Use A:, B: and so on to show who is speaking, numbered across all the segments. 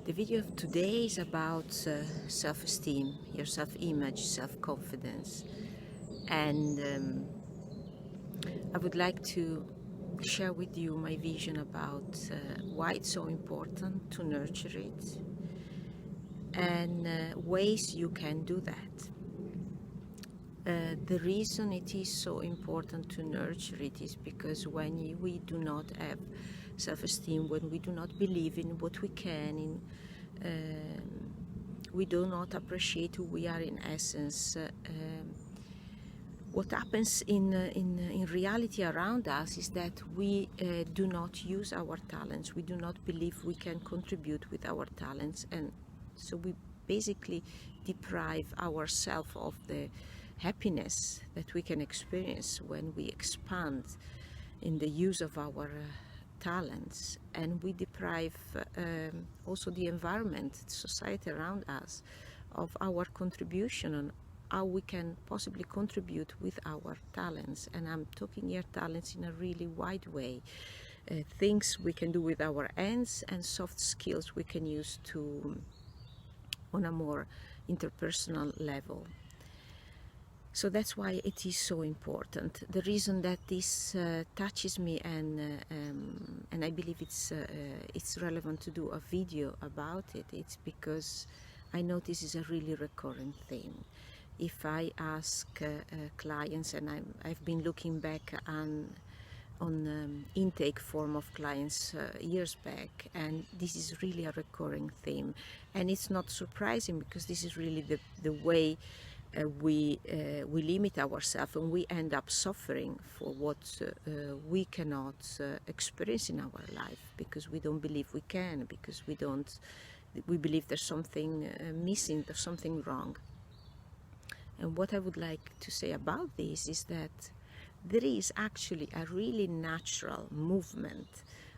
A: The video of today is about self-esteem, your self-image, self-confidence, and I would like to share with you my vision about why it's so important to nurture it and ways you can do that. The reason it is so important to nurture it is because when we do not have self-esteem, when we do not believe in what we can, we do not appreciate who we are in essence. What happens in reality around us is that we do not use our talents. We do not believe we can contribute with our talents, and so we basically deprive ourselves of the happiness that we can experience when we expand in the use of our talents, and we deprive also the environment, society around us, of our contribution on how we can possibly contribute with our talents. And I'm talking here talents in a really wide way, things we can do with our hands and soft skills we can use to on a more interpersonal level. So that's why it is so important. The reason that this touches me and I believe it's relevant to do a video about it, it's because I know this is a really recurrent theme. If I ask clients, and I've been looking back on intake form of clients years back, and this is really a recurring theme, and it's not surprising because this is really the way we limit ourselves, and we end up suffering for what we cannot experience in our life because we don't believe we can, because we believe there's something missing, there's something wrong. And what I would like to say about this is that there is actually a really natural movement,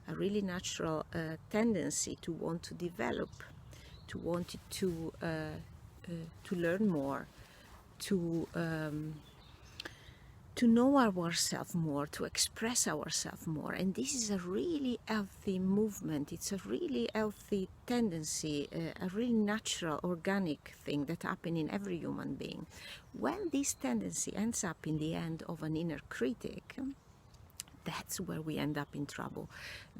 A: a really natural tendency to want to develop, to want to learn more, to know ourselves more, to express ourselves more. And this is a really healthy movement. It's a really healthy tendency, a really natural, organic thing that happens in every human being. When this tendency ends up in the hand of an inner critic, that's where we end up in trouble.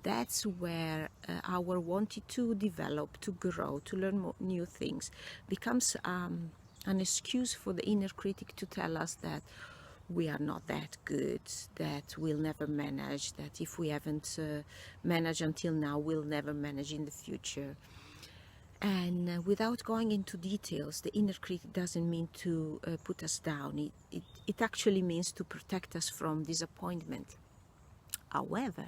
A: That's where our wanting to develop, to grow, to learn new things becomes an excuse for the inner critic to tell us that we are not that good, that we'll never manage, that if we haven't managed until now, we'll never manage in the future. And without going into details, the inner critic doesn't mean to put us down. It actually means to protect us from disappointment. However,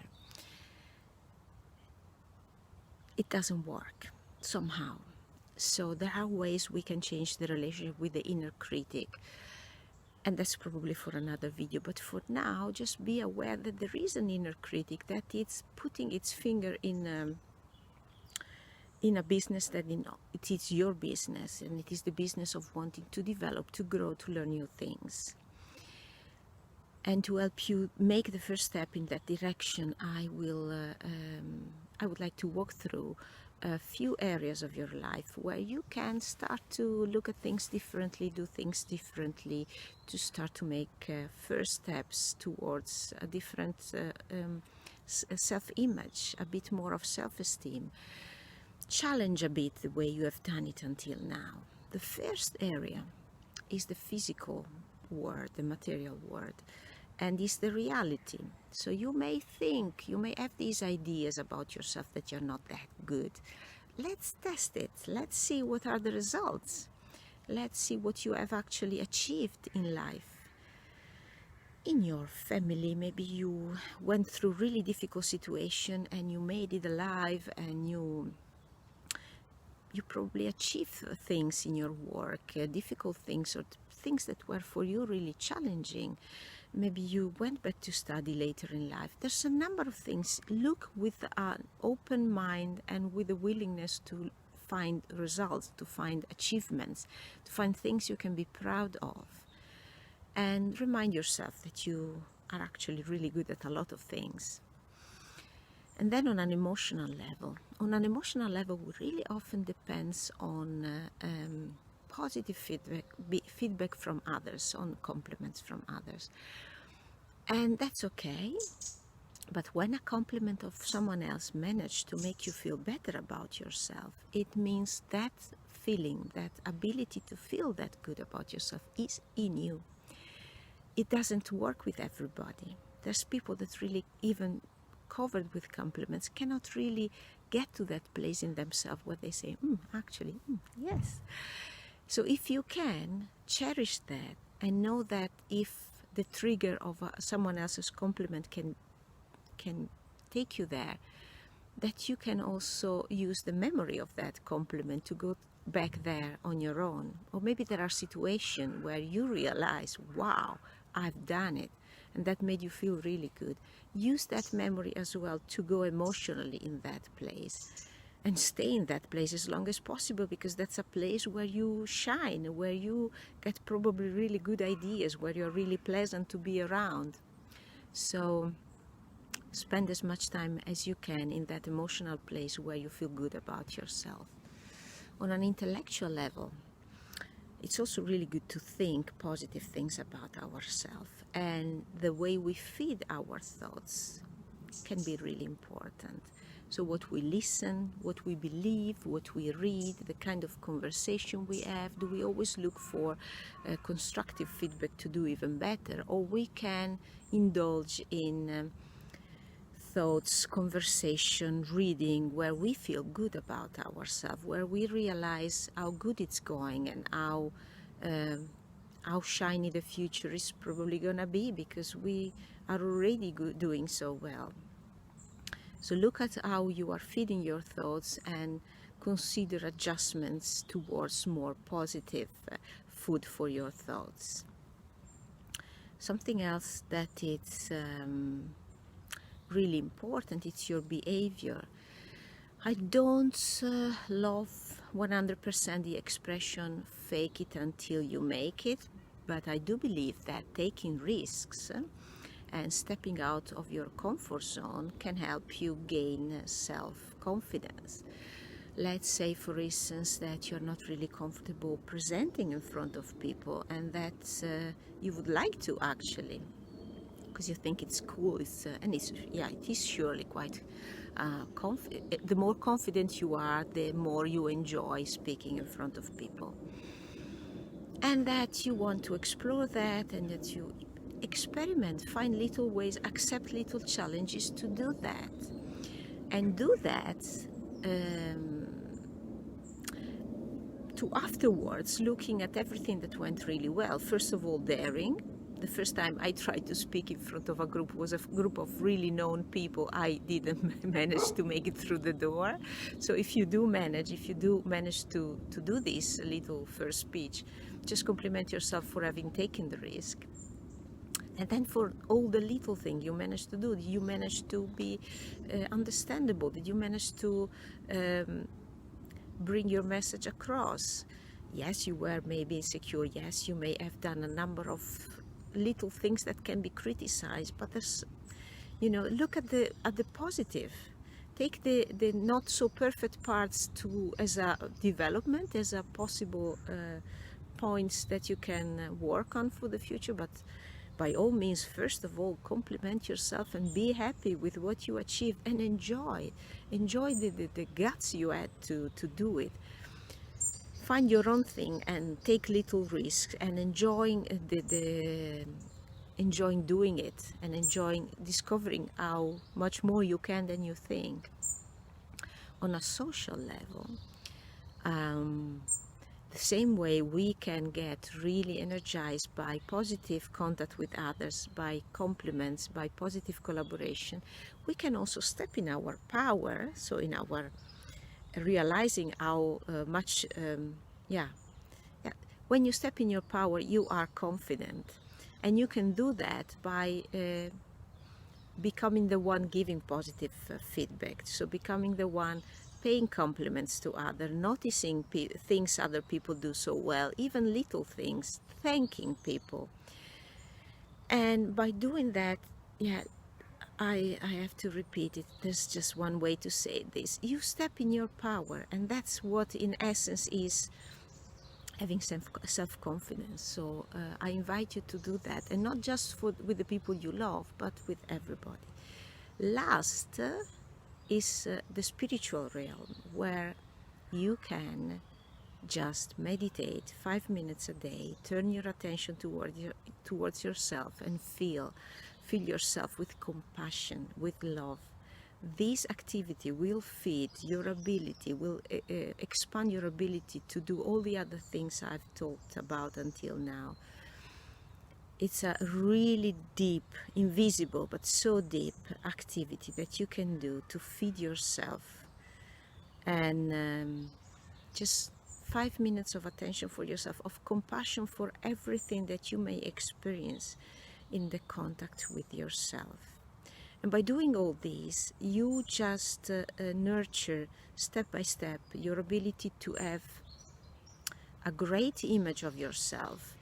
A: it doesn't work somehow. So there are ways we can change the relationship with the inner critic, and that's probably for another video. But for now, just be aware that there is an inner critic, that it's putting its finger in a business that it is your business, and it is the business of wanting to develop, to grow, to learn new things. And to help you make the first step in that direction, I would like to walk through a few areas of your life where you can start to look at things differently, do things differently, to start to make first steps towards a different self-image, a bit more of self-esteem. Challenge a bit the way you have done it until now. The first area is the physical world, the material world, and is the reality. So you may think, you may have these ideas about yourself that you're not that good. Let's test it. Let's see what are the results. Let's see what you have actually achieved in life. In your family, maybe you went through really difficult situation and you made it alive, and you probably achieved things in your work, difficult things, or things that were for you really challenging. Maybe you went back to study later in life. There's a number of things. Look with an open mind and with a willingness to find results, to find achievements, to find things you can be proud of. And remind yourself that you are actually really good at a lot of things. And then on an emotional level, we really often depends on positive feedback from others, on compliments from others. And that's okay. But when a compliment of someone else managed to make you feel better about yourself, it means that feeling, that ability to feel that good about yourself is in you. It doesn't work with everybody. There's people that really, even covered with compliments, cannot really get to that place in themselves where they say, yes. So if you can, cherish that and know that if the trigger of someone else's compliment can take you there, that you can also use the memory of that compliment to go back there on your own. Or maybe there are situations where you realize, wow, I've done it, and that made you feel really good. Use that memory as well to go emotionally in that place and stay in that place as long as possible, because that's a place where you shine, where you get probably really good ideas, where you're really pleasant to be around. So spend as much time as you can in that emotional place where you feel good about yourself. On an intellectual level, it's also really good to think positive things about ourselves, and the way we feed our thoughts can be really important. So what we listen, what we believe, what we read, the kind of conversation we have, do we always look for constructive feedback to do even better, or we can indulge in thoughts, conversation, reading, where we feel good about ourselves, where we realize how good it's going and how shiny the future is probably gonna be, because we are already doing so well. So look at how you are feeding your thoughts and consider adjustments towards more positive food for your thoughts. Something else that it's really important, it's your behavior. I don't love 100% the expression fake it until you make it, but I do believe that taking risks and stepping out of your comfort zone can help you gain self-confidence. Let's say, for instance, that you're not really comfortable presenting in front of people, and that you would like to actually, because you think it's cool, it is surely quite the more confident you are, the more you enjoy speaking in front of people, and that you want to explore that, and that you experiment, find little ways, accept little challenges to do that, and do that to afterwards looking at everything that went really well. First of all, daring. The first time I tried to speak in front of a group was a group of really known people. I didn't manage to make it through the door. So if you do manage to do this little first speech, just compliment yourself for having taken the risk. And then for all the little things you managed to do, you managed to be understandable, that you managed to bring your message across. Yes, you were maybe insecure. Yes, you may have done a number of little things that can be criticized, but there's, look at the positive. Take the not so perfect parts as a development, as a possible points that you can work on for the future, but by all means, first of all, compliment yourself and be happy with what you achieved, and enjoy the guts you had to do it. Find your own thing and take little risks, and enjoying doing it, and enjoying discovering how much more you can than you think. On a social level, the same way we can get really energized by positive contact with others, by compliments, by positive collaboration, we can also step in our power, so in our realizing how much when you step in your power, you are confident, and you can do that by becoming the one giving positive feedback, so becoming the one paying compliments to others, noticing things other people do so well, even little things, thanking people. And by doing that, I have to repeat it. There's just one way to say this. You step in your power, and that's what in essence is having self-confidence. So I invite you to do that, and not just with the people you love, but with everybody. Last is the spiritual realm, where you can just meditate 5 minutes a day, turn your attention towards yourself, and feel yourself with compassion, with love. This activity will feed your ability, will expand your ability to do all the other things I've talked about until now. It's a really deep, invisible, but so deep activity that you can do to feed yourself. And just 5 minutes of attention for yourself, of compassion for everything that you may experience in the contact with yourself. And by doing all these, you just nurture step by step your ability to have a great image of yourself,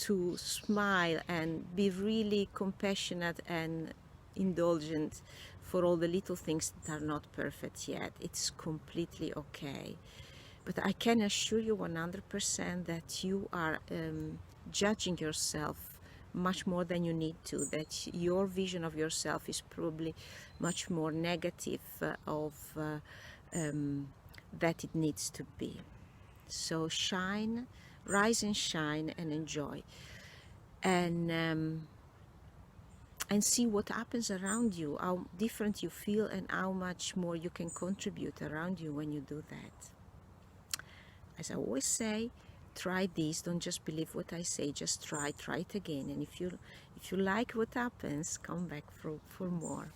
A: to smile and be really compassionate and indulgent for all the little things that are not perfect yet. It's completely okay. But I can assure you 100% that you are judging yourself much more than you need to, that your vision of yourself is probably much more negative that it needs to be. So shine, rise and shine, and enjoy, and see what happens around you, how different you feel, and how much more you can contribute around you when you do that. As I always say, try this. Don't just believe what I say. Just try it again. And if you like what happens, come back for more.